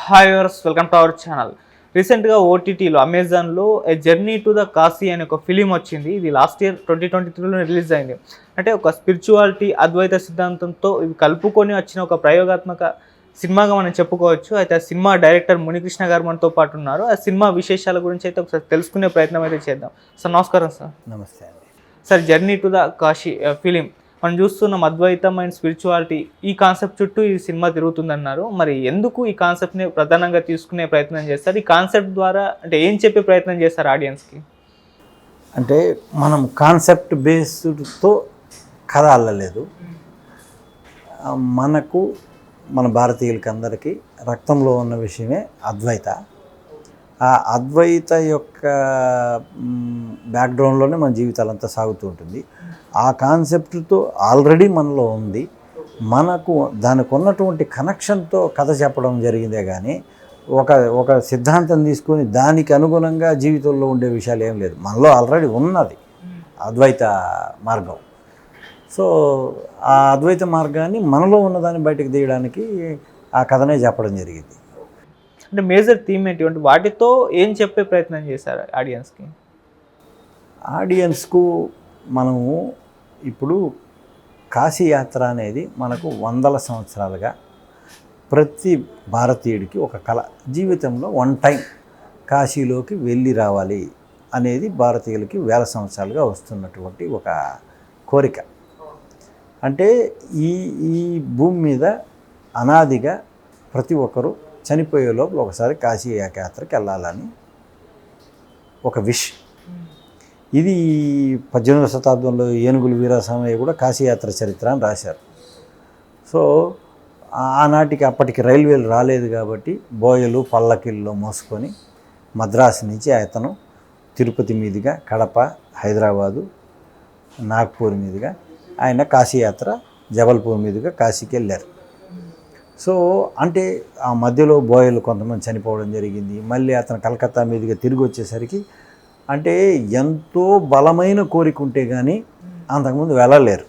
Hi viewers, welcome to our channel. రీసెంట్గా ఓటీటీలో అమెజాన్లో ఏ జర్నీ టు ద కాశీ అనే ఒక ఫిలిం వచ్చింది. ఇది లాస్ట్ ఇయర్ 2023లో రిలీజ్ అయింది. అంటే ఒక స్పిరిచువాలిటీ, అద్వైత సిద్ధాంతంతో ఇవి కలుపుకొని వచ్చిన ఒక ప్రయోగాత్మక సినిమాగా మనం చెప్పుకోవచ్చు. అయితే ఆ సినిమా డైరెక్టర్ మునికృష్ణ గారు మనతో పాటు ఉన్నారు. ఆ సినిమా విశేషాల గురించి అయితే ఒకసారి తెలుసుకునే ప్రయత్నం అయితే చేద్దాం. సార్ నమస్కారం. సార్ నమస్తే అండి. Sir, journey to the Kashi film మనం చూస్తున్నాం. అద్వైతం అండ్ స్పిరిచువాలిటీ ఈ కాన్సెప్ట్ చుట్టూ ఈ సినిమా తిరుగుతుందన్నారు. మరి ఎందుకు ఈ కాన్సెప్ట్ని ప్రధానంగా తీసుకునే ప్రయత్నం చేస్తారు? ఈ కాన్సెప్ట్ ద్వారా అంటే ఏం చెప్పే ప్రయత్నం చేస్తారు ఆడియన్స్కి? అంటే మనం కాన్సెప్ట్ బేస్డ్తో కథ అల్లలేదు. మనకు మన భారతీయులకి అందరికీ రక్తంలో ఉన్న విషయమే అద్వైత. ఆ అద్వైత యొక్క బ్యాక్గ్రౌండ్లోనే మన జీవితాలంతా సాగుతూ ఉంటుంది. ఆ కాన్సెప్ట్తో ఆల్రెడీ మనలో ఉంది. మనకు దానికి ఉన్నటువంటి కనెక్షన్తో కథ చెప్పడం జరిగిందే కానీ ఒక సిద్ధాంతం తీసుకొని దానికి అనుగుణంగా జీవితంలో ఉండే విషయాలు ఏం లేదు. మనలో ఆల్రెడీ ఉన్నది అద్వైత మార్గం. సో ఆ అద్వైత మార్గాన్ని మనలో ఉన్నదాన్ని బయటకు తీయడానికి ఆ కథనే చెప్పడం జరిగింది. అంటే మేజర్ థీమ్ ఏంటి, అంటే వాటితో ఏం చెప్పే ప్రయత్నం చేశారు ఆడియన్స్కి? ఆడియన్స్కు మనము ఇప్పుడు కాశీ యాత్ర అనేది మనకు వందల సంవత్సరాలుగా ప్రతి భారతీయుడికి ఒక కళ. జీవితంలో వన్ టైం కాశీలోకి వెళ్ళి రావాలి అనేది భారతీయులకి వేల సంవత్సరాలుగా వస్తున్నటువంటి ఒక కోరిక. అంటే ఈ ఈ భూమి మీద అనాదిగా ప్రతి ఒక్కరూ చనిపోయే లోపల ఒకసారి కాశీ యాత్రకి వెళ్ళాలని ఒక విష్. ఇది 18వ శతాబ్దంలో ఏనుగుల వీరాస్వామయ్య కూడా కాశీయాత్ర చరిత్ర అని రాశారు. సో ఆనాటికి అప్పటికి రైల్వేలు రాలేదు కాబట్టి బోయలు పల్లకిల్లో మోసుకొని మద్రాసు నుంచి అతను తిరుపతి మీదుగా కడప, హైదరాబాదు, నాగ్పూర్ మీదుగా ఆయన కాశీయాత్ర జబల్పూర్ మీదుగా కాశీకి వెళ్ళారు. సో అంటే ఆ మధ్యలో బోయలు కొంతమంది చనిపోవడం జరిగింది. మళ్ళీ అతను కలకత్తా మీదుగా తిరిగి వచ్చేసరికి అంటే ఎంతో బలమైన కోరిక ఉంటే కానీ అంతకుముందు వెళ్ళలేరు.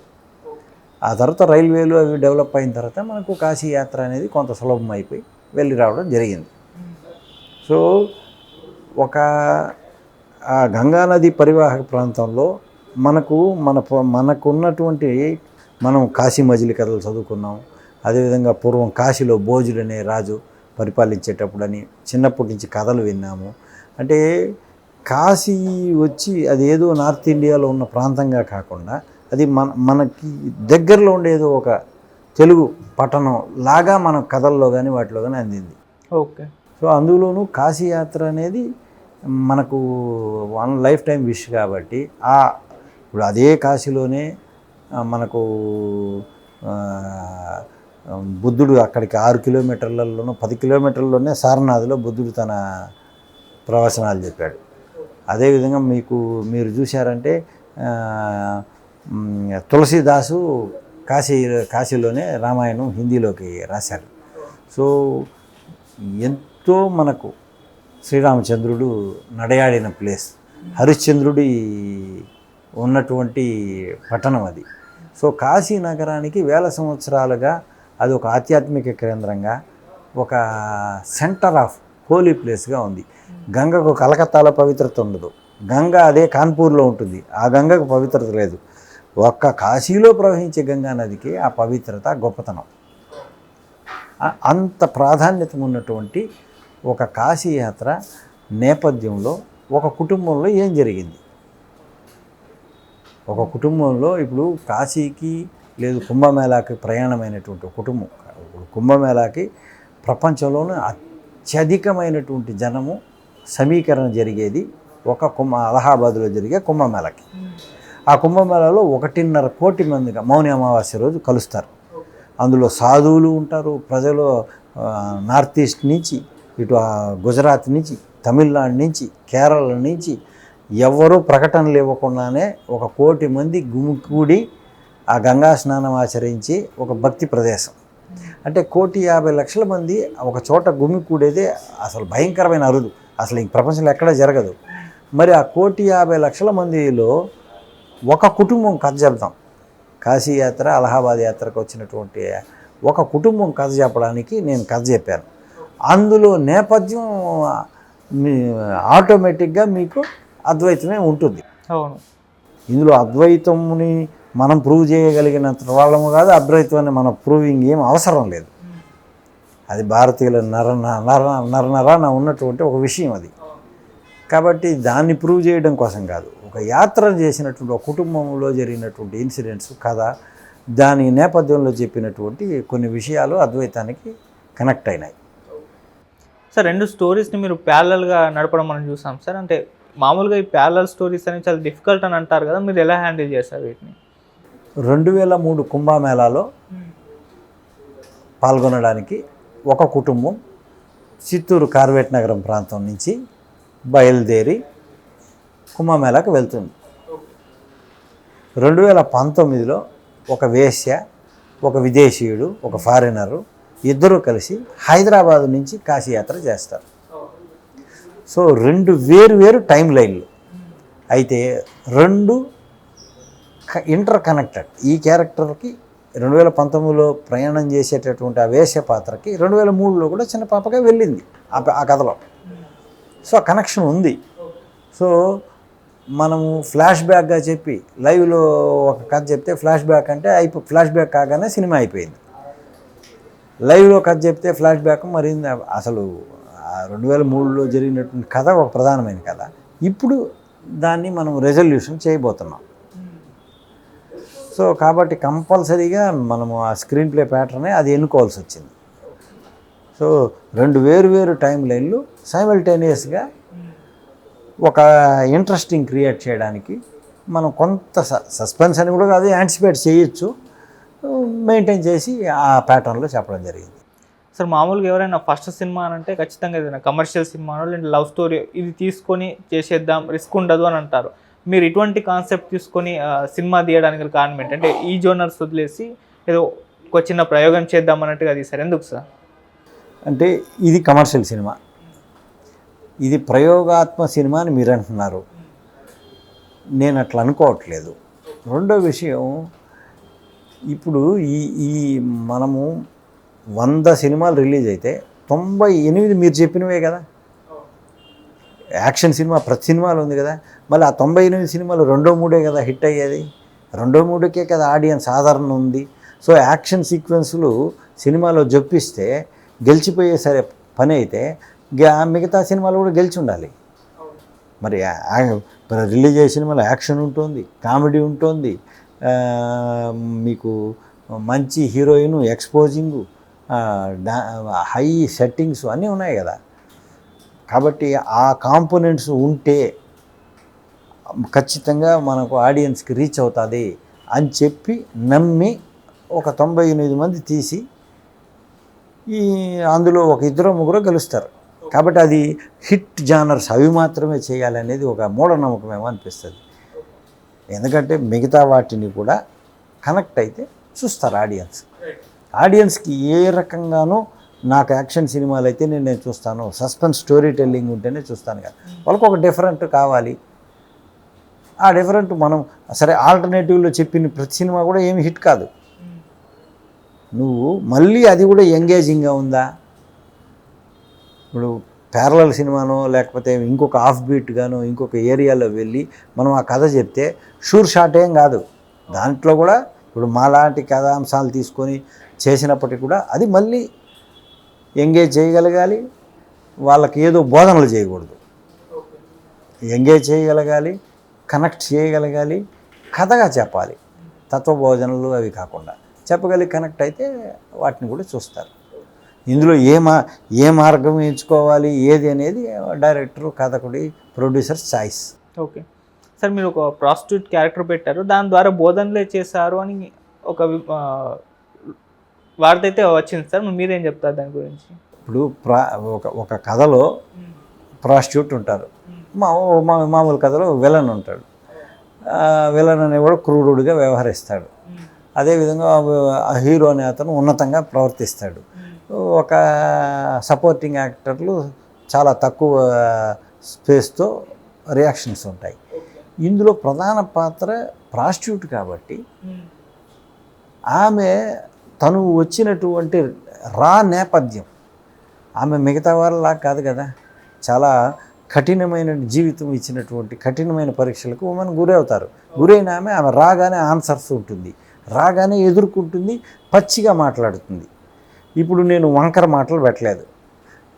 ఆ తర్వాత రైల్వేలు అవి డెవలప్ అయిన తర్వాత మనకు కాశీ యాత్ర అనేది కొంత సులభం అయిపోయి వెళ్ళి రావడం జరిగింది. సో ఒక గంగానది పరివాహక ప్రాంతంలో మనకున్నటువంటి మనం కాశీ మజిలీ కథలు చదువుకున్నాం. అదేవిధంగా పూర్వం కాశీలో భోజుడు అనే రాజు పరిపాలించేటప్పుడని చిన్నప్పటి నుంచి కథలు విన్నాము. అంటే కాశీ వచ్చి అది ఏదో నార్త్ ఇండియాలో ఉన్న ప్రాంతంగా కాకుండా అది మనకి దగ్గరలో ఉండేదో ఒక తెలుగు పట్టణం లాగా మన కథల్లో కానీ వాటిలో కానీ అందింది. ఓకే. సో అందులోనూ కాశీ యాత్ర అనేది మనకు వన్ లైఫ్ టైం విష్ కాబట్టి ఇప్పుడు అదే కాశీలోనే మనకు బుద్ధుడు అక్కడికి 6 కిలోమీటర్లలోనూ 10 కిలోమీటర్లలోనే సారనాథ్లో బుద్ధుడు తన ప్రవచనాలు చెప్పాడు. అదేవిధంగా మీరు చూశారంటే తులసీదాసు కాశీలోనే రామాయణం హిందీలోకి రాశారు. సో ఎంతో మనకు శ్రీరామచంద్రుడు నడయాడిన ప్లేస్, హరిశ్చంద్రుడి ఉన్నటువంటి పట్టణం అది. సో కాశీ నగరానికి వేల సంవత్సరాలుగా అది ఒక ఆధ్యాత్మిక కేంద్రంగా, ఒక సెంటర్ ఆఫ్ హోలీ ప్లేస్గా ఉంది. గంగకు కలకత్తాలో పవిత్రత ఉండదు, గంగ అదే కాన్పూర్లో ఉంటుంది. ఆ గంగకు పవిత్రత లేదు. ఒక్క కాశీలో ప్రవహించే గంగా నదికి ఆ పవిత్రత, గొప్పతనం, అంత ప్రాధాన్యత ఉన్నటువంటి ఒక కాశీ యాత్ర నేపథ్యంలో ఒక కుటుంబంలో ఏం జరిగింది? ఒక కుటుంబంలో ఇప్పుడు కాశీకి లేదు కుంభమేళాకి ప్రయాణమైనటువంటి కుటుంబం. కుంభమేళాకి ప్రపంచంలోనే అత్యధికమైనటువంటి జనము సమీకరణ జరిగేది ఒక అలహాబాద్లో జరిగే కుంభమేళాకి. ఆ కుంభమేళాలో 1.5 కోటి మందిగా మౌని అమావాస్య రోజు కలుస్తారు. అందులో సాధువులు ఉంటారు, ప్రజలు నార్త్ ఈస్ట్ నుంచి, ఇటు గుజరాత్ నుంచి, తమిళనాడు నుంచి, కేరళ నుంచి ఎవరూ ప్రకటనలు ఇవ్వకుండానే 1 కోటి మంది గుమికూడి ఆ గంగా స్నానం ఆచరించి ఒక భక్తి ప్రదేశం. అంటే 1,50,00,000 మంది ఒక చోట గుమికూడేదే అసలు భయంకరమైన అరుదు. అసలు ఈ ప్రపంచంలో ఎక్కడా జరగదు. మరి ఆ 1,50,00,000 మందిలో ఒక కుటుంబం కథ చెప్తాం. కాశీ యాత్ర, అలహాబాద్ యాత్రకు వచ్చినటువంటి ఒక కుటుంబం కథ చెప్పడానికి నేను కథ చెప్పాను. అందులో నేపథ్యం మీ ఆటోమేటిక్గా మీకు అద్వైతమే ఉంటుంది. అవును. ఇందులో అద్వైతముని మనం ప్రూవ్ చేయగలిగినంత వాళ్ళము కాదు, అద్వైతాన్ని మనం ప్రూవింగ్ ఏం అవసరం లేదు. అది భారతీయుల నరనరాన ఉన్నటువంటి ఒక విషయం అది. కాబట్టి దాన్ని ప్రూవ్ చేయడం కోసం కాదు, ఒక యాత్ర చేసినటువంటి ఒక కుటుంబంలో జరిగినటువంటి ఇన్సిడెంట్స్ కథ, దాని నేపథ్యంలో చెప్పినటువంటి కొన్ని విషయాలు అద్వైతానికి కనెక్ట్ అయినాయి. సార్ 2 స్టోరీస్ని మీరు ప్యారలల్గా నడపడం మనం చూసాం సార్. అంటే మామూలుగా ఈ ప్యారలల్ స్టోరీస్ అనేవి చాలా డిఫికల్ట్ అని అంటారు కదా, మీరు ఎలా హ్యాండిల్ చేస్తారు వీటిని? 2003 కుంభమేళాలో పాల్గొనడానికి ఒక కుటుంబం చిత్తూరు కార్వేట్ నగరం ప్రాంతం నుంచి బయలుదేరి కుంభమేళాకు వెళ్తుంది. 2019లో ఒక వేశ్య, ఒక విదేశీయుడు, ఒక ఫారినరు ఇద్దరూ కలిసి హైదరాబాద్ నుంచి కాశీయాత్ర చేస్తారు. సో 2 వేరు టైం లైన్లు అయితే 2 ఇంటర్ కనెక్టెడ్. ఈ క్యారెక్టర్కి 2019లో ప్రయాణం చేసేటటువంటి ఆ వేశ్య పాత్రకి 2003లో కూడా చిన్న పాపగా వెళ్ళింది ఆ కథలో. సో ఆ కనెక్షన్ ఉంది. సో మనము ఫ్లాష్ బ్యాక్గా చెప్పి లైవ్లో ఒక కథ చెప్తే ఫ్లాష్ బ్యాక్ అంటే ఫ్లాష్ బ్యాక్ కాగానే సినిమా అయిపోయింది. లైవ్లో కథ చెప్తే ఫ్లాష్ బ్యాక్ మరి అసలు 2003లో జరిగినటువంటి కథ ఒక ప్రధానమైన కథ. ఇప్పుడు దాన్ని మనం రెజల్యూషన్ చేయబోతున్నాం. సో కాబట్టి కంపల్సరీగా మనము ఆ స్క్రీన్ ప్లే ప్యాటర్నే అది ఎన్నుకోవాల్సి వచ్చింది. సో 2 వేరు టైం లైన్లు సైమల్టేనియస్గా ఒక ఇంట్రెస్టింగ్ క్రియేట్ చేయడానికి మనం కొంత సస్పెన్స్ అని కూడా కాదు, యాంటిసిపేట్ చేయొచ్చు, మెయింటైన్ చేసి ఆ ప్యాటర్న్లో చెప్పడం జరిగింది. సార్ మామూలుగా ఎవరైనా ఫస్ట్ సినిమా అని అంటే ఖచ్చితంగా ఏదైనా కమర్షియల్ సినిమానో లేదా లవ్ స్టోరీ ఇది తీసుకొని చేసేద్దాం, రిస్క్ ఉండదు అని అంటారు. మీరు ఇటువంటి కాన్సెప్ట్ తీసుకొని సినిమా తీయడానికి కారణం ఏంటంటే ఈ జోనర్స్ వదిలేసి ఏదో ఒక చిన్న ప్రయోగం చేద్దాం అన్నట్టుగా తీశారు, ఎందుకు సార్? అంటే ఇది కమర్షియల్ సినిమా, ఇది ప్రయోగాత్మక సినిమా అని మీరు అంటున్నారు. నేను అట్లా అనుకోవట్లేదు. రెండో విషయం, ఇప్పుడు ఈ మనము 100 సినిమాలు రిలీజ్ అయితే 98 మీరు చెప్పినవే కదా. యాక్షన్ సినిమా ప్రతి సినిమాలో ఉంది కదా. మళ్ళీ ఆ 98 సినిమాలు 2-3 కదా హిట్ అయ్యేది. 2-3కే కదా ఆడియన్స్ ఆదరణ ఉంది. సో యాక్షన్ సీక్వెన్స్లు సినిమాలో జొప్పిస్తే గెలిచిపోయే సరే పని అయితే మిగతా సినిమాలు కూడా గెలిచి ఉండాలి. మరి రిలీజ్ అయ్యే సినిమాలో యాక్షన్ ఉంటుంది, కామెడీ ఉంటుంది, మీకు మంచి హీరోయిన్, ఎక్స్పోజింగు, హై సెట్టింగ్స్ అన్నీ ఉన్నాయి కదా. కాబట్టి ఆ కాంపోనెంట్స్ ఉంటే ఖచ్చితంగా మనకు ఆడియన్స్కి రీచ్ అవుతుంది అని చెప్పి నమ్మి ఒక 98 మంది తీసి అందులో ఒక 2-3 గెలుస్తారు. కాబట్టి అది హిట్ జానర్స్ అవి మాత్రమే చేయాలనేది ఒక మూఢనమ్మకమేమో అనిపిస్తుంది. ఎందుకంటే మిగతా వాటిని కూడా కనెక్ట్ అయితే చూస్తారు ఆడియన్స్కి ఏ రకంగానూ. నాకు యాక్షన్ సినిమాలు అయితే నేను చూస్తాను, సస్పెన్స్ స్టోరీ టెల్లింగ్ ఉంటేనే చూస్తాను కదా. వాళ్ళకు ఒక డిఫరెంట్ కావాలి. ఆ డిఫరెంట్ మనం సరే ఆల్టర్నేటివ్లో చెప్పిన ప్రతి సినిమా కూడా ఏమి హిట్ కాదు. నువ్వు మళ్ళీ అది కూడా ఎంగేజింగ్గా ఉందా? ఇప్పుడు ప్యారలల్ సినిమానో లేకపోతే ఇంకొక ఆఫ్ బీట్గానో ఇంకొక ఏరియాలో వెళ్ళి మనం ఆ కథ చెప్తే షూర్ షాట్ ఏం కాదు. దాంట్లో కూడా ఇప్పుడు మాలాంటి కథాంశాలు తీసుకొని చేసినప్పటికీ కూడా అది మళ్ళీ ఎంగేజ్ చేయగలగాలి. వాళ్ళకి ఏదో బోధనలు చేయకూడదు, ఎంగేజ్ చేయగలగాలి, కనెక్ట్ చేయగలగాలి, కథగా చెప్పాలి. తత్వబోధనలు అవి కాకుండా చెప్పగలిగి కనెక్ట్ అయితే వాటిని కూడా చూస్తారు. ఇందులో ఏ మార్గం ఎంచుకోవాలి ఏది అనేది డైరెక్టర్, కథకుడి, ప్రొడ్యూసర్ చాయిస్. ఓకే సార్, మీరు ఒక ప్రాస్టిట్యూట్ క్యారెక్టర్ పెట్టారు, దాని ద్వారా బోధనలే చేశారు అని ఒక వార్త అయితే వచ్చింది సార్. మీరేం చెప్తారు దాని గురించి? ఇప్పుడు ఒక కథలో ప్రాస్టిట్యూట్ ఉంటారు, మామూలు కథలో విలన్ ఉంటాడు. విలన్ అనేవాడు క్రూరుడిగా వ్యవహరిస్తాడు. అదేవిధంగా హీరో అనే అతను ఉన్నతంగా ప్రవర్తిస్తాడు. ఒక సపోర్టింగ్ యాక్టర్లు చాలా తక్కువ స్పేస్తో రియాక్షన్స్ ఉంటాయి. ఇందులో ప్రధాన పాత్ర ప్రాస్టిట్యూట్ కాబట్టి ఆమె తను వచ్చినటువంటి రా నేపథ్యం ఆమె మిగతా వాళ్ళలా కాదు కదా, చాలా కఠినమైన జీవితం ఇచ్చినటువంటి కఠినమైన పరీక్షలకు ఉమెన్ గురవుతారు. గురైన ఆమె రాగానే ఆన్సర్స్ ఉంటుంది, రాగానే ఎదుర్కొంటుంది, పచ్చిగా మాట్లాడుతుంది. ఇప్పుడు నేను వంకర మాటలు పెట్టలేదు,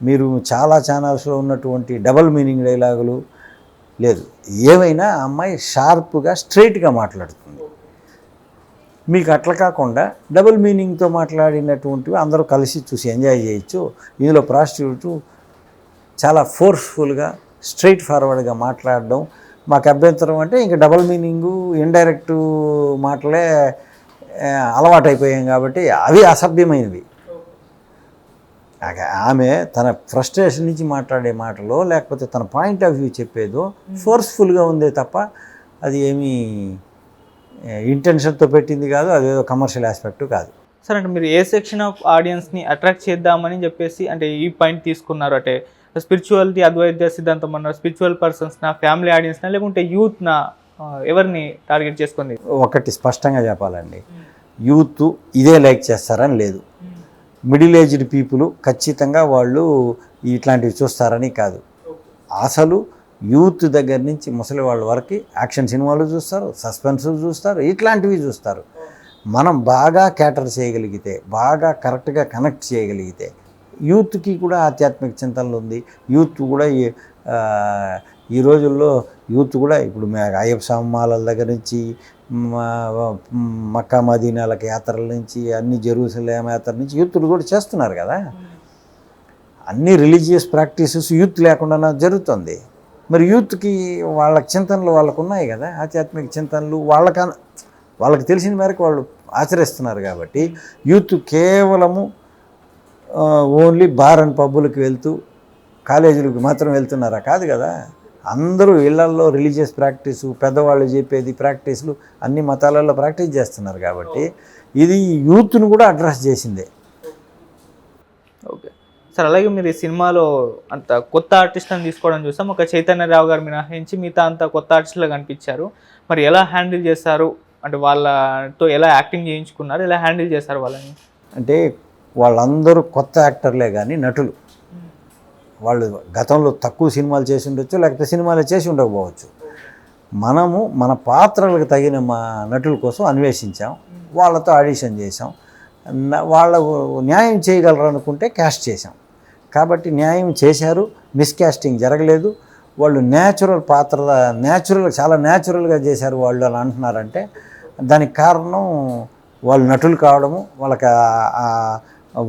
మీరు చాలా ఛానల్స్లో ఉన్నటువంటి డబల్ మీనింగ్ డైలాగులు లేదు, ఏవైనా ఆ అమ్మాయి షార్ప్గా స్ట్రైట్గా మాట్లాడుతుంది. మీకు అట్లా కాకుండా డబుల్ మీనింగ్తో మాట్లాడినటువంటివి అందరూ కలిసి చూసి ఎంజాయ్ చేయొచ్చు. ఇందులో ప్రాస్టిట్యూట్ చాలా ఫోర్స్ఫుల్గా స్ట్రైట్ ఫార్వర్డ్గా మాట్లాడడం మాకు అభ్యంతరం. అంటే ఇంకా డబుల్ మీనింగు ఇండైరెక్ట్ మాటలే అలవాటైపోయాం కాబట్టి అవి అసభ్యమైనవి. ఆమె తన ఫ్రస్ట్రేషన్ నుంచి మాట్లాడే మాటలో లేకపోతే తన పాయింట్ ఆఫ్ వ్యూ చెప్పేదో ఫోర్స్ఫుల్గా ఉందే తప్ప అది ఏమీ ఇంటెన్షన్తో పెట్టింది కాదు, అదేదో కమర్షియల్ ఆస్పెక్ట్ కాదు. సార్ అంటే మీరు ఏ సెక్షన్ ఆఫ్ ఆడియన్స్ని అట్రాక్ట్ చేద్దామని చెప్పేసి అంటే ఈ పాయింట్ తీసుకున్నారు? అంటే స్పిరిచువాలిటీ అద్వైత సిద్ధాంతం అన్నారు, స్పిరిచువల్ పర్సన్స్నా, ఫ్యామిలీ ఆడియన్స్నా, లేకుంటే యూత్నా, ఎవరిని టార్గెట్ చేసుకుంది? ఒకటి స్పష్టంగా చెప్పాలండి, యూత్ ఇదే లైక్ చేస్తారని లేదు. మిడిల్ ఏజ్డ్ పీపుల్ ఖచ్చితంగా వాళ్ళు ఇట్లాంటివి చూస్తారని కాదు. అసలు యూత్ దగ్గర నుంచి ముసలి వాళ్ళ వరకు యాక్షన్ సినిమాలు చూస్తారు, సస్పెన్స్ చూస్తారు, ఇట్లాంటివి చూస్తారు. మనం బాగా క్యాటర్ చేయగలిగితే, బాగా కరెక్ట్గా కనెక్ట్ చేయగలిగితే, యూత్కి కూడా ఆధ్యాత్మిక చింతనలు ఉంది. యూత్ కూడా ఈ రోజుల్లో యూత్ కూడా ఇప్పుడు అయ్యప్ప స్వామి దగ్గర నుంచి మక్కా మదీనాలకు యాత్రల నుంచి అన్ని జెరూసలేం యాత్ర నుంచి యూత్లు కూడా చేస్తున్నారు కదా. అన్ని రిలీజియస్ ప్రాక్టీసెస్ యూత్ లేకుండా జరుగుతుంది. మరి యూత్కి వాళ్ళ చింతనలు వాళ్ళకు ఉన్నాయి కదా, ఆధ్యాత్మిక చింతనలు వాళ్ళకి తెలిసిన మేరకు వాళ్ళు ఆచరిస్తున్నారు. కాబట్టి యూత్ కేవలము ఓన్లీ బార్ అండ్ పబ్బులకు వెళ్తూ కాలేజీలకు మాత్రం వెళ్తున్నారా? కాదు కదా. అందరూ ఇళ్లల్లో రిలీజియస్ ప్రాక్టీసు, పెద్దవాళ్ళు చెప్పేది ప్రాక్టీసులు అన్ని మతాలలో ప్రాక్టీస్ చేస్తున్నారు. కాబట్టి ఇది యూత్ను కూడా అడ్రస్ చేసిందే. ఓకే సార్, అలాగే మీరు ఈ సినిమాలో అంత కొత్త ఆర్టిస్ట్లను తీసుకోవడం చూసాం. ఒక చైతన్యరావు గారు మినహాయించి మిగతా అంతా కొత్త ఆర్టిస్టులు కనిపించారు. మరి ఎలా హ్యాండిల్ చేస్తారు? అంటే వాళ్ళతో ఎలా యాక్టింగ్ చేయించుకున్నారు, ఎలా హ్యాండిల్ చేస్తారు వాళ్ళని? అంటే వాళ్ళందరూ కొత్త యాక్టర్లే కానీ నటులు. వాళ్ళు గతంలో తక్కువ సినిమాలు చేసి ఉండొచ్చు, లేకపోతే సినిమాలు చేసి ఉండకపోవచ్చు. మనము మన పాత్రలకు తగిన మా నటుల కోసం అన్వేషించాం, వాళ్ళతో ఆడిషన్ చేసాం. వాళ్ళకు న్యాయం చేయగలరు అనుకుంటే క్యాస్ట్ చేసాం. కాబట్టి న్యాయం చేశారు, మిస్కాస్టింగ్ జరగలేదు. వాళ్ళు న్యాచురల్ పాత్ర, చాలా న్యాచురల్గా చేశారు వాళ్ళు అని అంటున్నారంటే దానికి కారణం వాళ్ళు నటులు కావడము,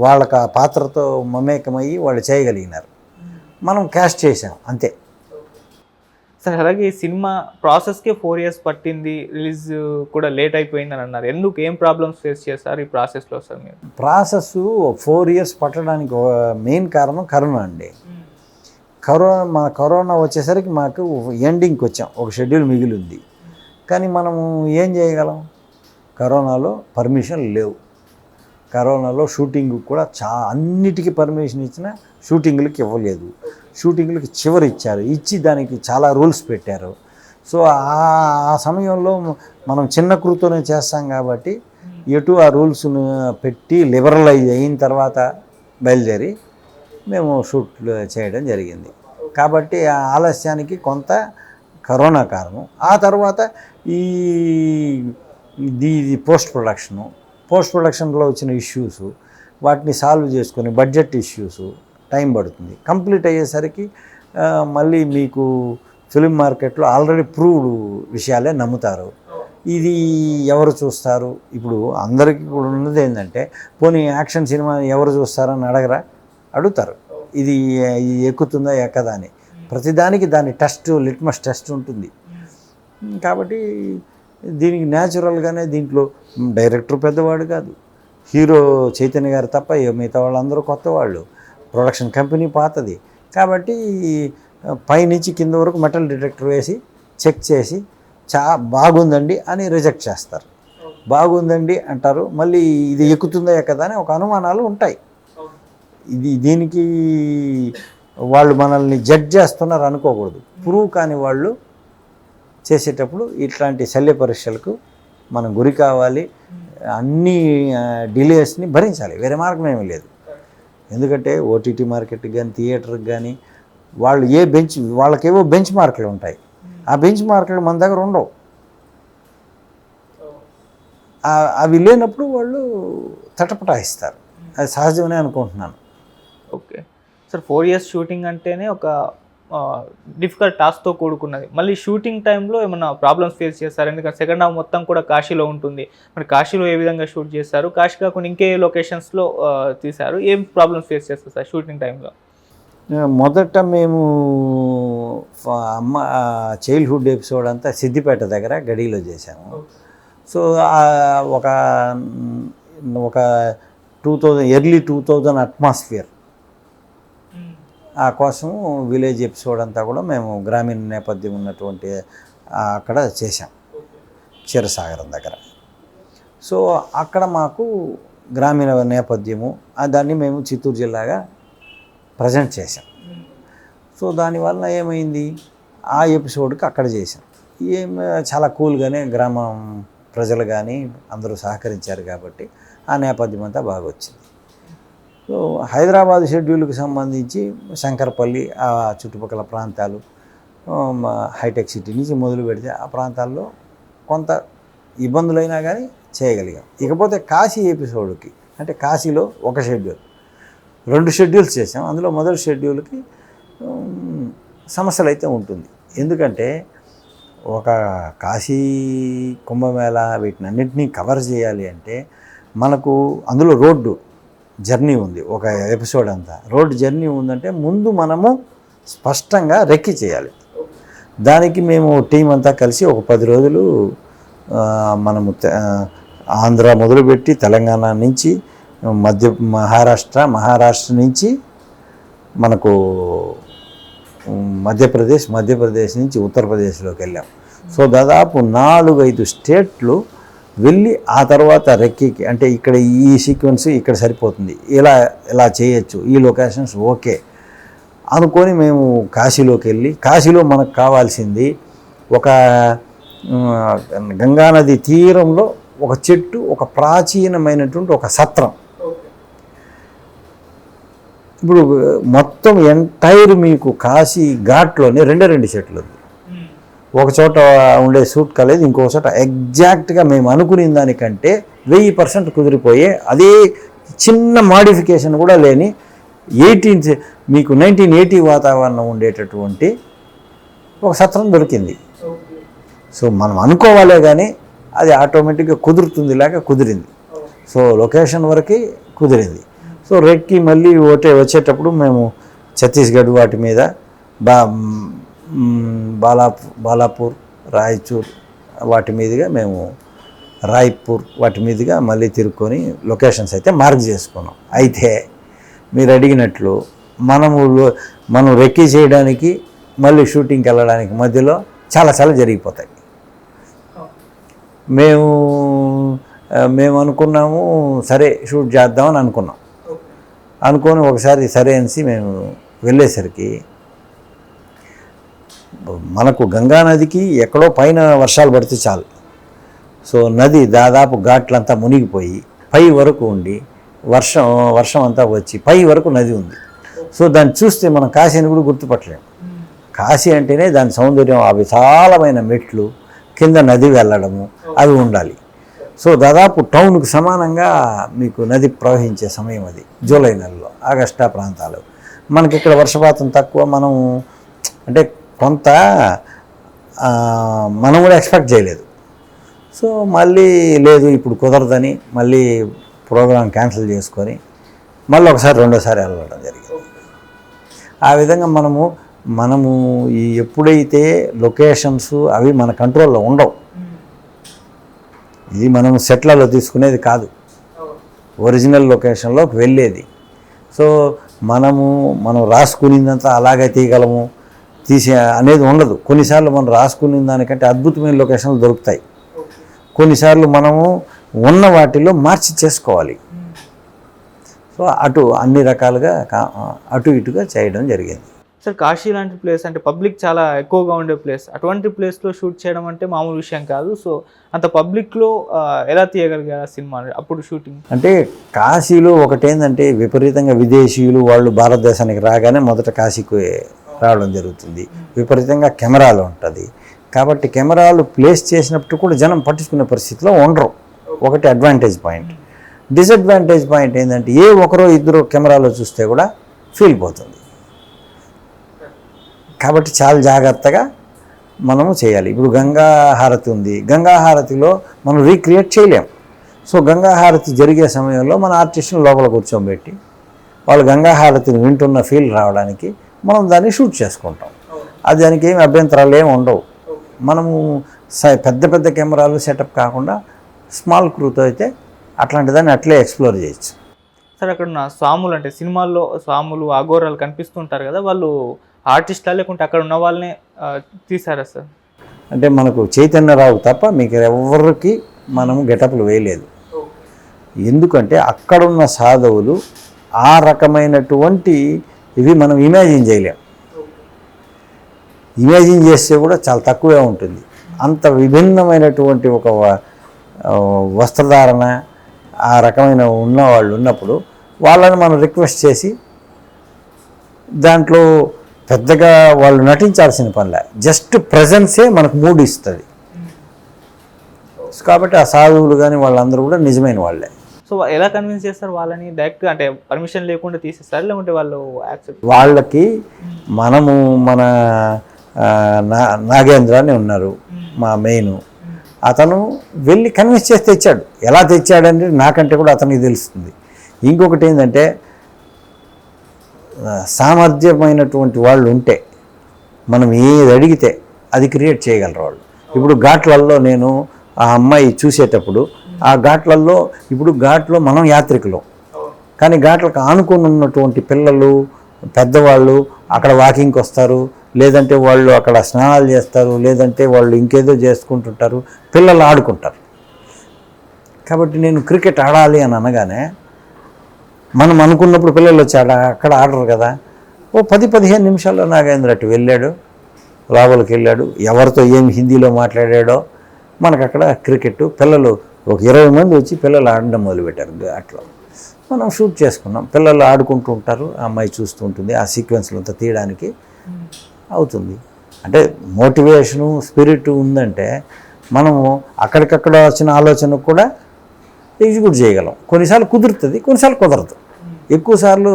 వాళ్ళకి ఆ పాత్రతో మమేకమయ్యి వాళ్ళు చేయగలిగినారు. మనం క్యాస్ట్ చేసాం అంతే. సార్ అలాగే ఈ సినిమా ప్రాసెస్కే 4 years పట్టింది, రిలీజ్ కూడా లేట్ అయిపోయిందని అన్నారు. ఎందుకు, ఏం ప్రాబ్లమ్స్ ఫేస్ చేస్తారు ఈ ప్రాసెస్లో సార్ మీరు? ప్రాసెస్ 4 years పట్టడానికి మెయిన్ కారణం కరోనా అండి. కరోనా వచ్చేసరికి మాకు ఎండింగ్కి వచ్చాం, ఒక షెడ్యూల్ మిగిలింది. కానీ మనము ఏం చేయగలం? కరోనాలో పర్మిషన్ లేవు. కరోనాలో షూటింగ్ కూడా అన్నిటికీ పర్మిషన్ ఇచ్చినా షూటింగ్లకి ఇవ్వలేదు. షూటింగ్లకి చివరి ఇచ్చి దానికి చాలా రూల్స్ పెట్టారు. సో ఆ సమయంలో మనం చిన్న క్రూతోనే చేస్తాం కాబట్టి ఆ రూల్స్ను పెట్టి లిబరలైజ్ అయిన తర్వాత బయలుదేరి మేము షూట్లు చేయడం జరిగింది. కాబట్టి ఆ ఆలస్యానికి కొంత కరోనా కారణం. ఆ తర్వాత ఇది పోస్ట్ ప్రొడక్షన్లో వచ్చిన ఇష్యూస్, వాటిని సాల్వ్ చేసుకొని బడ్జెట్ ఇష్యూస్ టైం పడుతుంది. కంప్లీట్ అయ్యేసరికి మళ్ళీ మీకు ఫిల్మ్ మార్కెట్లో ఆల్రెడీ ప్రూవ్డ్ విషయాలే నమ్ముతారు. ఇది ఎవరు చూస్తారు? ఇప్పుడు అందరికీ కూడా ఉన్నది ఏంటంటే, పోనీ యాక్షన్ సినిమా ఎవరు చూస్తారని అడుగుతారు. ఇది ఎక్కుతుందా ఎక్కదా అని. ప్రతిదానికి దాని లిట్మస్ టెస్ట్ ఉంటుంది. కాబట్టి దీనికి న్యాచురల్గానే దీంట్లో డైరెక్టర్ పెద్దవాడు కాదు, హీరో చైతన్య గారు తప్ప మిగతా వాళ్ళందరూ కొత్త వాళ్ళు, ప్రొడక్షన్ కంపెనీ పాతది. కాబట్టి పైనుంచి కింద వరకు మెటల్ డిటెక్టర్ వేసి చెక్ చేసి బాగుందండి అని రిజెక్ట్ చేస్తారు. బాగుందండి అంటారు, మళ్ళీ ఇది ఎక్కుతుందా ఎక్కదా అని ఒక అనుమానాలు ఉంటాయి. దీనికి వాళ్ళు మనల్ని జడ్జ్ చేస్తున్నారు అనుకోకూడదు. ప్రూవ్ కాని వాళ్ళు చేసేటప్పుడు ఇట్లాంటి శల్య పరీక్షలకు మనం గురి కావాలి. అన్ని డిలేస్ని భరించాలి, వేరే మార్గం ఏమీ లేదు. ఎందుకంటే ఓటీటీ మార్కెట్కి కానీ థియేటర్కి కానీ వాళ్ళు వాళ్ళకేవో బెంచ్ మార్కులు ఉంటాయి. ఆ బెంచ్ మార్కులు మన దగ్గర ఉండవు. అవి లేనప్పుడు వాళ్ళు తటపటాయిస్తారు. అది సహజమనే అనుకుంటున్నాను. ఓకే సార్, 4 years షూటింగ్ అంటేనే ఒక డిఫికల్ట్ టాస్క్తో కూడుకున్నది. మళ్ళీ షూటింగ్ టైంలో ఏమైనా ప్రాబ్లమ్స్ ఫేస్ చేస్తారు? ఎందుకంటే సెకండ్ హాఫ్ మొత్తం కూడా కాశీలో ఉంటుంది. మరి కాశీలో ఏ విధంగా షూట్ చేస్తారు? కాశీ కాకుండా ఇంకే లొకేషన్స్లో తీశారు? ఏం ప్రాబ్లమ్స్ ఫేస్ చేస్తారు సార్ షూటింగ్ టైంలో? మొదట మేము చైల్డ్హుడ్ ఎపిసోడ్ అంతా సిద్దిపేట దగ్గర గడిలో చేశాము. సో ఒక 2000 అట్మాస్ఫియర్ ఆ కోసం విలేజ్ ఎపిసోడ్ అంతా కూడా మేము గ్రామీణ నేపథ్యం ఉన్నటువంటి అక్కడ చేశాం, క్షీరసాగరం దగ్గర. సో అక్కడ మాకు గ్రామీణ నేపథ్యము దాన్ని మేము చిత్తూరు జిల్లాగా ప్రజెంట్ చేశాం. సో దానివల్ల ఏమైంది, ఆ ఎపిసోడ్కి అక్కడ చేశాం. చాలా కూల్గానే గ్రామం ప్రజలు కానీ అందరూ సహకరించారు కాబట్టి ఆ నేపథ్యం అంతా బాగా వచ్చింది. సో హైదరాబాద్ షెడ్యూల్కి సంబంధించి శంకరపల్లి ఆ చుట్టుపక్కల ప్రాంతాలు, హైటెక్ సిటీ నుంచి మొదలు పెడితే ఆ ప్రాంతాల్లో కొంత ఇబ్బందులైనా కానీ చేయగలిగాం. ఇకపోతే కాశీ ఎపిసోడ్కి అంటే కాశీలో ఒక షెడ్యూల్, 2 షెడ్యూల్స్ చేసాం. అందులో మొదటి షెడ్యూల్కి సమస్యలు అయితే ఉంటుంది. ఎందుకంటే ఒక కాశీ కుంభమేళ వీటిని అన్నింటినీ కవర్ చేయాలి అంటే మనకు అందులో రోడ్డు జర్నీ ఉంది. ఒక ఎపిసోడ్ అంతా రోడ్డు జర్నీ ఉందంటే ముందు మనము స్పష్టంగా రెక్కి చేయాలి. దానికి మేము టీం అంతా కలిసి ఒక 10 రోజులు మనము ఆంధ్ర మొదలుపెట్టి తెలంగాణ నుంచి మహారాష్ట్ర నుంచి మనకు మధ్యప్రదేశ్ నుంచి ఉత్తరప్రదేశ్లోకి వెళ్ళాం. సో దాదాపు 4-5 స్టేట్లు వెళ్ళి ఆ తర్వాత రెక్కీకి అంటే ఇక్కడ ఈ సీక్వెన్స్ ఇక్కడ సరిపోతుంది, ఇలా చేయొచ్చు, ఈ లొకేషన్స్ ఓకే అనుకొని మేము కాశీలోకి వెళ్ళి, కాశీలో మనకు కావాల్సింది ఒక గంగానది తీరంలో ఒక చెట్టు, ఒక ప్రాచీనమైనటువంటి ఒక సత్రం. ఇప్పుడు మొత్తం ఎంటైర్ మీకు కాశీ ఘాట్లోనే 2 చెట్లు ఉంది. ఒక చోట ఉండే సూట్ కాలేదు, ఇంకో చోట ఎగ్జాక్ట్గా మేము అనుకునే దానికంటే 1000% కుదిరిపోయే అదే చిన్న మాడిఫికేషన్ కూడా లేని మీకు 1980 వాతావరణం ఉండేటటువంటి ఒక సత్రం దొరికింది. సో మనం అనుకోవాలే కానీ అది ఆటోమేటిక్గా కుదిరింది. సో లొకేషన్ వరకు కుదిరింది. సో రెక్కి మళ్ళీ వచ్చేటప్పుడు మేము ఛత్తీస్గఢ్ వాటి మీద బాలాపూర్, రాయచూర్ వాటి మీదుగా మేము రాయ్పూర్ వాటి మీదుగా మళ్ళీ తిరుక్కొని లొకేషన్స్ అయితే మార్క్ చేసుకున్నాం. అయితే మీరు అడిగినట్లు మనం రెక్కీ చేయడానికి మళ్ళీ షూటింగ్కి వెళ్ళడానికి మధ్యలో చాలా జరిగిపోతాయి. మేము అనుకున్నాము సరే షూట్ చేద్దామని అనుకొని ఒకసారి సరే అనేసి మేము వెళ్ళేసరికి మనకు గంగానదికి ఎక్కడో పైన వర్షాలు పడితే చాలు. సో నది దాదాపు ఘాట్లంతా మునిగిపోయి పై వరకు ఉండి వర్షం అంతా వచ్చి పై వరకు నది ఉంది. సో దాన్ని చూస్తే మనం కాశీని కూడా గుర్తుపట్టలేము. కాశీ అంటేనే దాని సౌందర్యం, ఆ విశాలమైన మెట్లు, కింద నది వెళ్ళడము అవి ఉండాలి. సో దాదాపు టౌన్కు సమానంగా మీకు నది ప్రవహించే సమయం అది జూలై నెలలో, ఆగస్టా ప్రాంతాలు. మనకి ఇక్కడ వర్షపాతం తక్కువ, మనం అంటే కొంత మనం కూడా ఎక్స్పెక్ట్ చేయలేదు. సో మళ్ళీ లేదు ఇప్పుడు కుదరదని మళ్ళీ ప్రోగ్రాం క్యాన్సిల్ చేసుకొని మళ్ళీ రెండోసారి వెళ్ళడం జరిగింది. ఆ విధంగా మనము ఈ ఎప్పుడైతే లొకేషన్స్ అవి మన కంట్రోల్లో ఉండవు, ఇది మనం సెట్లలో తీసుకునేది కాదు, ఒరిజినల్ లొకేషన్లోకి వెళ్ళేది. సో మనం రాసుకునేదంతా అలాగే తీయగలము తీసే అనేది ఉండదు. కొన్నిసార్లు మనం రాసుకునే దానికంటే అద్భుతమైన లొకేషన్లు దొరుకుతాయి. కొన్నిసార్లు మనము ఉన్న వాటిలో మార్చి చేసుకోవాలి. సో అన్ని రకాలుగా అటు ఇటుగా చేయడం జరిగింది. సార్ కాశీ లాంటి ప్లేస్ అంటే పబ్లిక్ చాలా ఎక్కువగా ఉండే ప్లేస్, అటువంటి ప్లేస్లో షూట్ చేయడం అంటే మామూలు విషయం కాదు. సో అంత పబ్లిక్లో ఎలా తీయగలిగారు సినిమా అప్పుడు షూటింగ్? అంటే కాశీలో ఒకటేందంటే విపరీతంగా విదేశీయులు వాళ్ళు భారతదేశానికి రాగానే మొదట కాశీకి రావడం జరుగుతుంది. విపరీతంగా కెమెరాలు ఉంటుంది కాబట్టి కెమెరాలు ప్లేస్ చేసినప్పుడు కూడా జనం పట్టించుకునే పరిస్థితిలో ఉండరు. ఒకటి అడ్వాంటేజ్ పాయింట్. డిసడ్వాంటేజ్ పాయింట్ ఏంటంటే ఏ ఒకరో ఇద్దరు కెమెరాలో చూస్తే కూడా ఫీల్ పోతుంది. కాబట్టి చాలా జాగ్రత్తగా మనము చేయాలి. ఇప్పుడు గంగా హారతి ఉంది, గంగా హారతిలో మనం రీక్రియేట్ చేయలేం. సో గంగా హారతి జరిగే సమయంలో మన ఆర్టిస్ట్ని లోపల కూర్చోబెట్టి వాళ్ళు గంగా హారతిని వింటున్న ఫీల్ రావడానికి మనం దాన్ని షూట్ చేసుకుంటాం. అది దానికి ఏమి అభ్యంతరాలు ఏమి ఉండవు. మనము పెద్ద పెద్ద కెమెరాలు సెటప్ కాకుండా స్మాల్ క్రూతో అయితే అట్లాంటి దాన్ని అట్లే ఎక్స్ప్లోర్ చేయొచ్చు. సార్ అక్కడ ఉన్న స్వాములు అంటే సినిమాల్లో స్వాములు అఘోరాలు కనిపిస్తుంటారు కదా, వాళ్ళు ఆర్టిస్టా లేకుంటే అక్కడ ఉన్న వాళ్ళనే తీసారా సార్? అంటే మనకు చైతన్యరావు తప్ప మీకు ఎవరికి మనము గెటప్లు వేయలేదు. ఎందుకంటే అక్కడున్న సాధువులు ఆ రకమైనటువంటి ఇవి మనం ఇమాజిన్ చేయలేం. ఇమాజిన్ చేస్తే కూడా చాలా తక్కువే ఉంటుంది. అంత విభిన్నమైనటువంటి ఒక వస్త్రధారణ ఆ రకమైన ఉన్నవాళ్ళు ఉన్నప్పుడు వాళ్ళని మనం రిక్వెస్ట్ చేసి దాంట్లో పెద్దగా వాళ్ళు నటించాల్సిన పనిలే, జస్ట్ ప్రజెన్సే మనకు మూడ్ ఇస్తుంది. కాబట్టి ఆ సాధువులు కానీ వాళ్ళందరూ కూడా నిజమైన వాళ్ళే. సో ఎలా కన్విన్స్ చేస్తారు వాళ్ళని? డైరెక్ట్ అంటే పర్మిషన్ లేకుండా తీసేస్తారు లేకుంటే వాళ్ళు యాక్సెప్ట్? వాళ్ళకి మనము మన నాగేంద్ర అని ఉన్నారు మా మెయిన్, అతను వెళ్ళి కన్విన్స్ చేసి తెచ్చాడు. ఎలా తెచ్చాడంటే నాకంటే కూడా అతనికి తెలుస్తుంది. ఇంకొకటి ఏంటంటే సామర్థ్యమైనటువంటి వాళ్ళు ఉంటే మనం ఏది అడిగితే అది క్రియేట్ చేయగలరు వాళ్ళు. ఇప్పుడు ఘాట్లలో నేను ఆ అమ్మాయి చూసేటప్పుడు ఆ ఘాట్లలో ఇప్పుడు ఘాట్లో మనం యాత్రికులు కానీ ఘాట్లకు ఆనుకొని ఉన్నటువంటి పిల్లలు పెద్దవాళ్ళు అక్కడ వాకింగ్కి వస్తారు, లేదంటే వాళ్ళు అక్కడ స్నానాలు చేస్తారు, లేదంటే వాళ్ళు ఇంకేదో చేసుకుంటుంటారు, పిల్లలు ఆడుకుంటారు. కాబట్టి నేను క్రికెట్ ఆడాలి అని అనగానే మనం అనుకున్నప్పుడు పిల్లలు వచ్చి అక్కడ ఆడరు కదా. ఓ 10-15 నిమిషాల్లో నాగేంద్ర అటు వెళ్ళాడు, లోపలికి వెళ్ళాడు, ఎవరితో ఏమి హిందీలో మాట్లాడాడో మనకు అక్కడ క్రికెట్ పిల్లలు ఒక 20 మంది వచ్చి పిల్లలు ఆడడం మొదలుపెట్టారు. అట్లా మనం షూట్ చేసుకున్నాం. పిల్లలు ఆడుకుంటూ ఉంటారు, ఆ అమ్మాయి చూస్తూ ఉంటుంది. ఆ సీక్వెన్స్లు అంతా తీయడానికి అవుతుంది. అంటే మోటివేషను స్పిరిట్ ఉందంటే మనము అక్కడికక్కడ వచ్చిన ఆలోచన కూడా ఎగ్జిక్యూట్ చేయగలం. కొన్నిసార్లు కుదురుతుంది, కొన్నిసార్లు కుదరదు. ఎక్కువసార్లు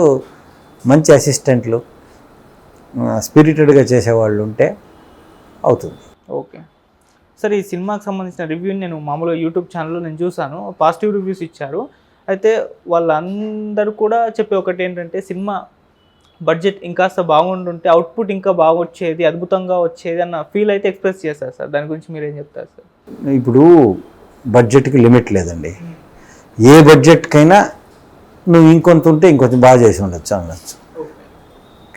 మంచి అసిస్టెంట్లు స్పిరిటెడ్గా చేసేవాళ్ళు ఉంటే అవుతుంది. ఓకే సార్, ఈ సినిమాకి సంబంధించిన రివ్యూని నేను మామూలుగా యూట్యూబ్ ఛానల్లో నేను చూసాను, పాజిటివ్ రివ్యూస్ ఇచ్చారు. అయితే వాళ్ళందరూ కూడా చెప్పే ఒకటి ఏంటంటే సినిమా బడ్జెట్ ఇంకాస్త బాగుంటుంటే అవుట్పుట్ ఇంకా బాగా వచ్చేది, అద్భుతంగా వచ్చేది అన్న ఫీల్ అయితే ఎక్స్ప్రెస్ చేస్తారు సార్. దాని గురించి మీరు ఏం చెప్తారు సార్? ఇప్పుడు బడ్జెట్కి లిమిట్ లేదండి. ఏ బడ్జెట్కైనా నువ్వు ఇంకొంత ఉంటే ఇంకొంచెం బాగా చేసి ఉండొచ్చు అనొచ్చు.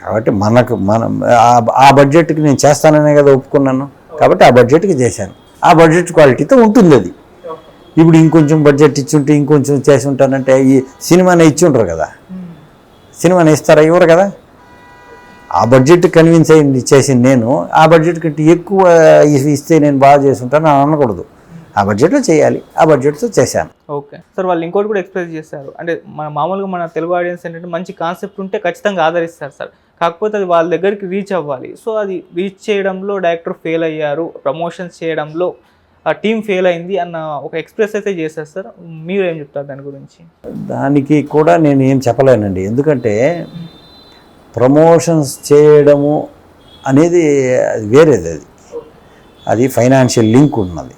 కాబట్టి మనం ఆ బడ్జెట్కి నేను చేస్తాననే కదా ఒప్పుకున్నాను. కాబట్టి ఆ బడ్జెట్కి చేశాను. ఆ బడ్జెట్ క్వాలిటీతో ఉంటుంది అది. ఇప్పుడు ఇంకొంచెం బడ్జెట్ ఇచ్చుంటే ఇంకొంచెం చేసి ఉంటానంటే ఈ సినిమాని ఇచ్చి ఉంటారు కదా, సినిమాని ఇస్తారా? ఇవ్వరు కదా. ఆ బడ్జెట్ కన్విన్స్ అయ్యి చేసింది నేను. ఆ బడ్జెట్ కంటే ఎక్కువ ఇస్తే నేను బాగా చేసి ఉంటాను అని అనకూడదు. ఆ బడ్జెట్లో చేయాలి, ఆ బడ్జెట్తో చేశాను. ఓకే సార్, వాళ్ళు ఇంకోటి కూడా ఎక్స్ప్రెస్ చేస్తారు. అంటే మామూలుగా మన తెలుగు ఆడియన్స్ ఏంటంటే మంచి కాన్సెప్ట్ ఉంటే ఖచ్చితంగా ఆదరిస్తారు సార్, కాకపోతే అది వాళ్ళ దగ్గరికి రీచ్ అవ్వాలి. సో అది రీచ్ చేయడంలో డైరెక్టర్ ఫెయిల్ అయ్యారు, ప్రమోషన్స్ చేయడంలో ఆ టీం ఫెయిల్ అయింది అన్న ఒక ఎక్స్ప్రెస్ అయితే చేశారు సార్. మీరు ఏం చెప్తారు దాని గురించి? దానికి కూడా నేను ఏం చెప్పలేనండి. ఎందుకంటే ప్రమోషన్స్ చేయడము అనేది వేరేది, అది ఫైనాన్షియల్ లింక్ ఉన్నది.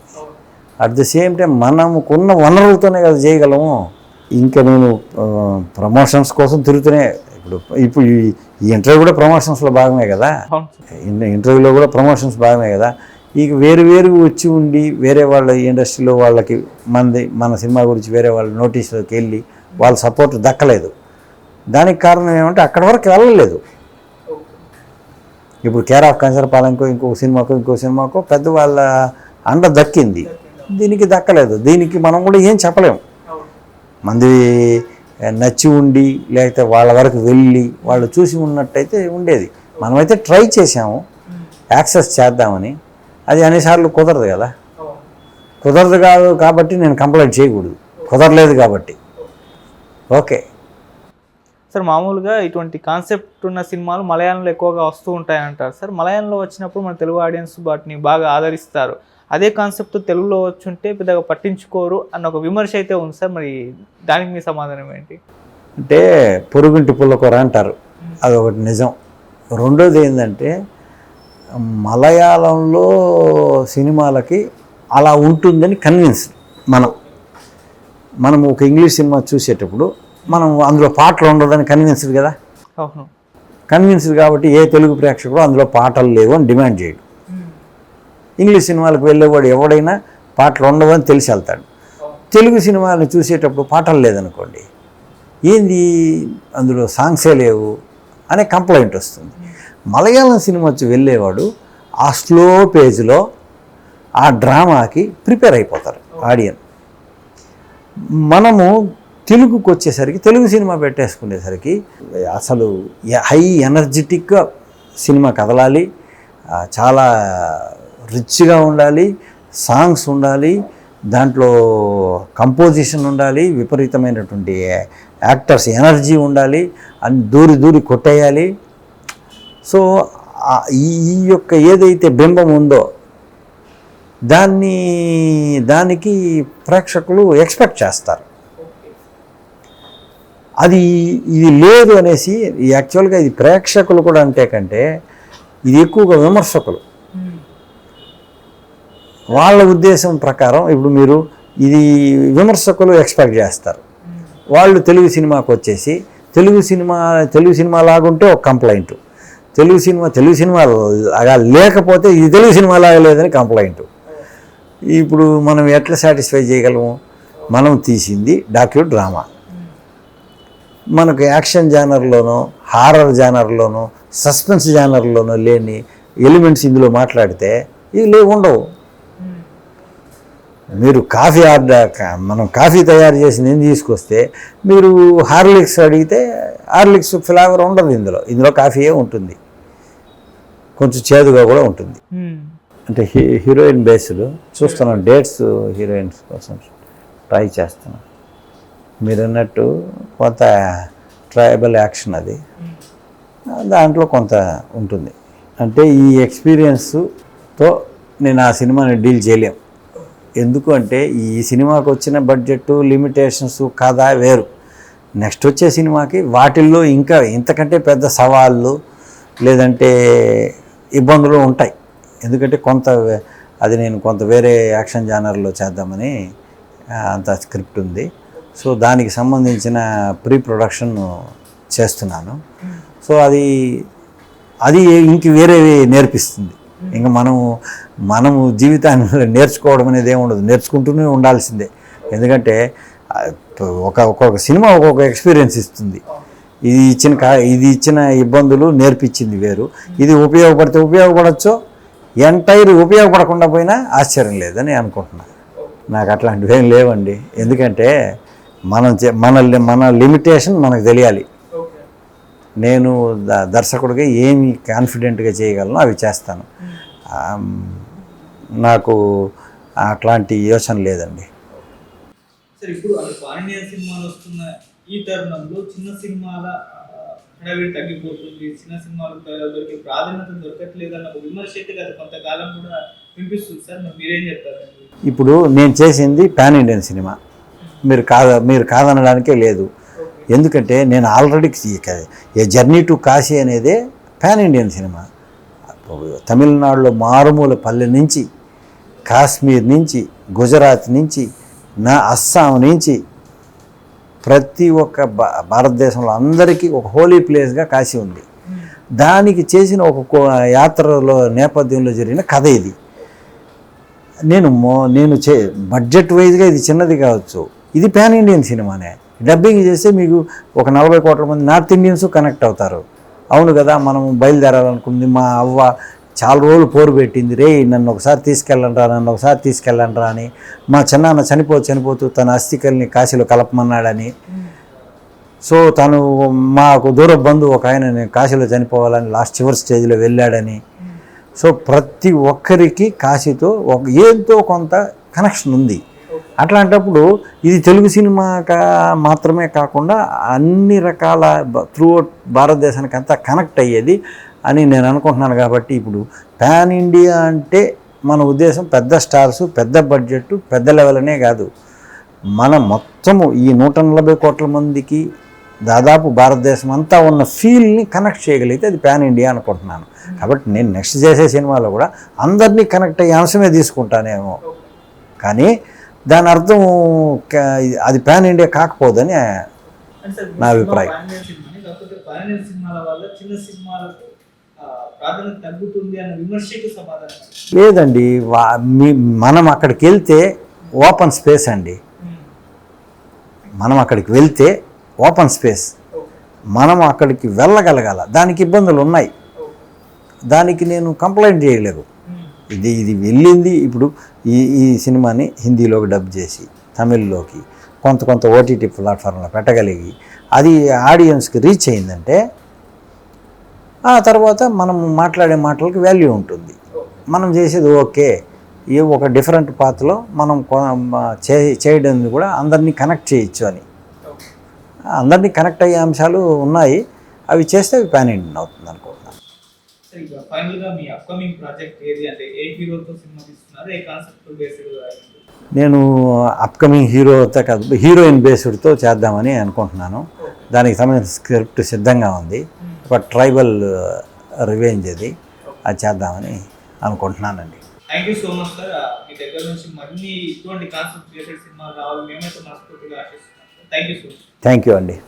అట్ ది సేమ్ టైం మనముకున్న వనరులతోనే కదా చేయగలము. ఇంకా నేను ప్రమోషన్స్ కోసం తిరుగుతూనే ఇప్పుడు ఈ ఇంటర్వ్యూ కూడా ప్రమోషన్స్లో భాగమే కదా, ఇంటర్వ్యూలో కూడా ప్రమోషన్స్ భాగమే కదా. ఇక వేరు వచ్చి ఉండి వేరే వాళ్ళ ఇండస్ట్రీలో వాళ్ళకి మన సినిమా గురించి వేరే వాళ్ళ నోటీసులోకి వెళ్ళి వాళ్ళ సపోర్ట్ దక్కలేదు. దానికి కారణం ఏమంటే అక్కడి వరకు వెళ్ళలేదు. ఇప్పుడు కేర్ ఆఫ్ కంచరపాలెంకో ఇంకో సినిమాకో పెద్ద వాళ్ళ అండ దక్కింది, దీనికి దక్కలేదు. దీనికి మనం కూడా ఏం చెప్పలేము. మంది నచ్చి ఉండి లేకపోతే వాళ్ళ వరకు వెళ్ళి వాళ్ళు చూసి ఉన్నట్టయితే ఉండేది. మనమైతే ట్రై చేసాము యాక్సెస్ చేద్దామని, అది అన్నిసార్లు కుదరదు కదా. కుదరదు కాదు కాబట్టి నేను కంప్లైంట్ చేయకూడదు, కుదరలేదు కాబట్టి. ఓకే సార్, మామూలుగా ఇటువంటి కాన్సెప్ట్ ఉన్న సినిమాలు మలయాళంలో ఎక్కువగా వస్తూ ఉంటాయంటారు సార్. మలయాళంలో వచ్చినప్పుడు మన తెలుగు ఆడియన్స్ వాటిని బాగా ఆదరిస్తారు. అదే కాన్సెప్ట్ తెలుగులో వచ్చుంటే పెద్దగా పట్టించుకోరు అన్న ఒక విమర్శ అయితే ఉంది సార్. మరి దానికి మీ సమాధానం ఏంటి? అంటే పొరుగుంటి పుల్లకూర అంటారు, అదొకటి నిజం. రెండోది ఏంటంటే మలయాళంలో సినిమాలకి అలా ఉంటుందని కన్విన్స్. మనం ఒక ఇంగ్లీష్ సినిమా చూసేటప్పుడు మనం అందులో పాటలు ఉండదని కన్విన్స్డ్ కదా. అవును, కన్విన్స్డ్ కాబట్టి ఏ తెలుగు ప్రేక్షకుడు అందులో పాటలు లేవు అని డిమాండ్ చేయడు. ఇంగ్లీష్ సినిమాలకు వెళ్ళేవాడు ఎవడైనా పాటలు ఉండవని తెలిసి వెళ్తాడు. తెలుగు సినిమాలను చూసేటప్పుడు పాటలు లేదనుకోండి, ఏంది అందులో సాంగ్సే లేవు అనే కంప్లైంట్ వస్తుంది. మలయాళం సినిమా వచ్చి వెళ్ళేవాడు ఆ స్లో పేజ్లో ఆ డ్రామాకి ప్రిపేర్ అయిపోతారు ఆడియన్స్. మనము తెలుగుకి వచ్చేసరికి, తెలుగు సినిమా పెట్టేసుకునేసరికి అసలు హై ఎనర్జెటిక్గా సినిమా కదలాలి, చాలా రిచ్గా ఉండాలి, సాంగ్స్ ఉండాలి, దాంట్లో కంపోజిషన్ ఉండాలి, విపరీతమైనటువంటి యాక్టర్స్ ఎనర్జీ ఉండాలి, అని దూరి కొట్టేయాలి. సో ఈ యొక్క ఏదైతే బింబం ఉందో దానికి ప్రేక్షకులు ఎక్స్పెక్ట్ చేస్తారు. ఇది లేదు అనేసి యాక్చువల్గా ఇది ప్రేక్షకులు కూడా అంతే కంటే ఇది ఎక్కువగా విమర్శకులు వాళ్ళ ఉద్దేశం ప్రకారం. ఇప్పుడు మీరు ఇది విమర్శకులు ఎక్స్పెక్ట్ చేస్తారు. వాళ్ళు తెలుగు సినిమాకి వచ్చేసి తెలుగు సినిమా లాగుంటే ఒక కంప్లైంట్, తెలుగు సినిమా లాగా లేకపోతే ఇది తెలుగు సినిమా లాగా లేదని కంప్లైంట్. ఇప్పుడు మనం ఎట్లా సాటిస్ఫై చేయగలము? మనం తీసింది డాక్యూ డ్రామా, మనకు యాక్షన్ జానర్లోనో హారర్ జానర్లోనో సస్పెన్స్ జానర్లోనో లేని ఎలిమెంట్స్ ఇందులో మాట్లాడితే ఇవి ఉండవు. మీరు మనం కాఫీ తయారు చేసి నేను తీసుకొస్తే మీరు హార్లిక్స్ అడిగితే హార్లిక్స్ ఫ్లేవర్ ఉండదు. ఇందులో కాఫీయే ఉంటుంది, కొంచెం చేదుగా కూడా ఉంటుంది. అంటే హీరోయిన్ బేస్డ్ చూస్తున్నాను, డేట్స్ హీరోయిన్స్ కోసం ట్రై చేస్తున్నాను. మీరు అన్నట్టు కొంత ట్రైబల్ యాక్షన్ అది, దాంట్లో కొంత ఉంటుంది. అంటే ఈ ఎక్స్పీరియన్స్తో నేను ఆ సినిమాని డీల్ చేయలేం. ఎందుకు అంటే ఈ సినిమాకి వచ్చిన బడ్జెట్ లిమిటేషన్స్ కథ వేరు. నెక్స్ట్ వచ్చే సినిమాకి వాటిల్లో ఇంకా ఇంతకంటే పెద్ద సవాళ్ళు లేదంటే ఇబ్బందులు ఉంటాయి. ఎందుకంటే నేను కొంత వేరే యాక్షన్ జానర్లో చేద్దామని అంత స్క్రిప్ట్ ఉంది. సో దానికి సంబంధించిన ప్రీ ప్రొడక్షన్ చేస్తున్నాను. సో అది ఇంక వేరే నేర్పిస్తుంది. ఇంకా మనము జీవితాన్ని నేర్చుకోవడం అనేది ఏమి ఉండదు, నేర్చుకుంటూనే ఉండాల్సిందే. ఎందుకంటే ఒక్కొక్క సినిమా ఒక్కొక్క ఎక్స్పీరియన్స్ ఇస్తుంది. ఇది ఇచ్చిన ఇబ్బందులు నేర్పించింది వేరు. ఇది ఉపయోగపడచ్చు, ఎంటైర్ ఉపయోగపడకుండా పోయినా ఆశ్చర్యం లేదని అనుకుంటున్నాను. నాకు అట్లాంటివి ఏం లేవండి. ఎందుకంటే మన లిమిటేషన్ మనకు తెలియాలి. నేను దర్శకుడిగా ఏమి కాన్ఫిడెంట్గా చేయగలను అవి చేస్తాను. నాకు అట్లాంటి యోచన లేదండి. సార్, ఇప్పుడు పాండ్య సినిమాలు వస్తున్న ఈ తరుణంలో చిన్న సినిమాల హడావిడి తగ్గిపోతుంది, చిన్న సినిమాలకు దొరికే ప్రాధాన్యత దొరకట్లేదు అన్న విమర్శ అయితే గత కొంతకాలం కూడా వినిపిస్తుంది సార్. మీరేం చెప్తారండి? ఇప్పుడు నేను చేసింది పాన్ ఇండియన్ సినిమా, మీరు కాదనడానికే లేదు. ఎందుకంటే నేను already A journey to Kashi అనేదే పాన్ ఇండియన్ సినిమా. తమిళనాడులో మారుమూల పల్లె నుంచి, కాశ్మీర్ నుంచి, గుజరాత్ నుంచి, అస్సాం నుంచి ప్రతి ఒక్క భారతదేశంలో అందరికీ ఒక హోలీ ప్లేస్గా కాశీ ఉంది. దానికి చేసిన ఒక యాత్రలో నేపథ్యంలో జరిగిన కథ ఇది. నేను బడ్జెట్ వైజ్గా ఇది చిన్నది కావచ్చు, ఇది పాన్ ఇండియన్ సినిమానే. డబ్బింగ్ చేస్తే మీకు ఒక 40 కోట్ల మంది నార్త్ ఇండియన్స్ కనెక్ట్ అవుతారు. అవును కదా, మనం బయలుదేరాలనుకుంది. మా అవ్వ చాలా రోజులు పోరు పెట్టింది, నన్ను ఒకసారి తీసుకెళ్ళండి రా అని. మా చిన్నాన్న చనిపోతూ తన అస్థికల్ని కాశీలో కలపమన్నాడని. సో తను మాకు దూర బంధువు ఒక ఆయన నేను కాశీలో చనిపోవాలని లాస్ట్ చివరి స్టేజ్లో వెళ్ళాడని. సో ప్రతి ఒక్కరికి కాశీతో ఎంతో కొంత కనెక్షన్ ఉంది. అట్లాంటప్పుడు ఇది తెలుగు సినిమా మాత్రమే కాకుండా అన్ని రకాల త్రూఅవుట్ భారతదేశానికి అంతా కనెక్ట్ అయ్యేది అని నేను అనుకుంటున్నాను. కాబట్టి ఇప్పుడు పాన్ ఇండియా అంటే మన ఉద్దేశం పెద్ద స్టార్స్, పెద్ద బడ్జెట్, పెద్ద లెవెల్ అనే కాదు, మన మొత్తము ఈ 140 కోట్ల మందికి దాదాపు భారతదేశం అంతా ఉన్న ఫీల్ని కనెక్ట్ చేయగలిగితే అది పాన్ ఇండియా అనుకుంటున్నాను. కాబట్టి నేను నెక్స్ట్ చేసే సినిమాలో కూడా అందరినీ కనెక్ట్ అయ్యే అంశమే తీసుకుంటానేమో, కానీ దాని అర్థం అది పాన్ ఇండియా కాకపోదని నా అభిప్రాయం. లేదండి, మనం అక్కడికి వెళ్తే ఓపెన్ స్పేస్ అండి. మనం అక్కడికి వెళ్తే ఓపెన్ స్పేస్, మనం అక్కడికి వెళ్ళగలగాల. దానికి ఇబ్బందులు ఉన్నాయి, దానికి నేను కంప్లైంట్ చేయలేదు. ఇది వెళ్ళింది. ఇప్పుడు ఈ సినిమాని హిందీలోకి డబ్ చేసి తమిళ్లోకి కొంత ఓటీటీ ప్లాట్ఫామ్లో పెట్టగలిగి అది ఆడియన్స్కి రీచ్ అయిందంటే ఆ తర్వాత మనం మాట్లాడే మాటలకు వాల్యూ ఉంటుంది. మనం చేసేది ఓకే, ఒక డిఫరెంట్ పాత్లో మనం చేయడం కూడా అందరినీ కనెక్ట్ చేయొచ్చు అని. అందరినీ కనెక్ట్ అయ్యే అంశాలు ఉన్నాయి, అవి చేస్తే అవి పాన్ ఇండియన్ అవుతుంది అనుకుంటున్నాను. నేను అప్కమింగ్ హీరోతో కాదు, హీరోయిన్ బేస్డ్తో చేద్దామని అనుకుంటున్నాను. దానికి సంబంధించిన స్క్రిప్ట్ సిద్ధంగా ఉంది. ఒక ట్రైబల్ రివెంజ్ అది చేద్దామని అనుకుంటున్నానండి. Thank you so much sir. మీ దగ్గర నుంచి మరిన్ని ఇటువంటి కాన్సెప్ట్ రిలేటెడ్ సినిమాలు రావాలి మేమైతే మనస్ఫూర్తిగా ఆశిస్తున్నాం. Thank you so much. Thank you అండి.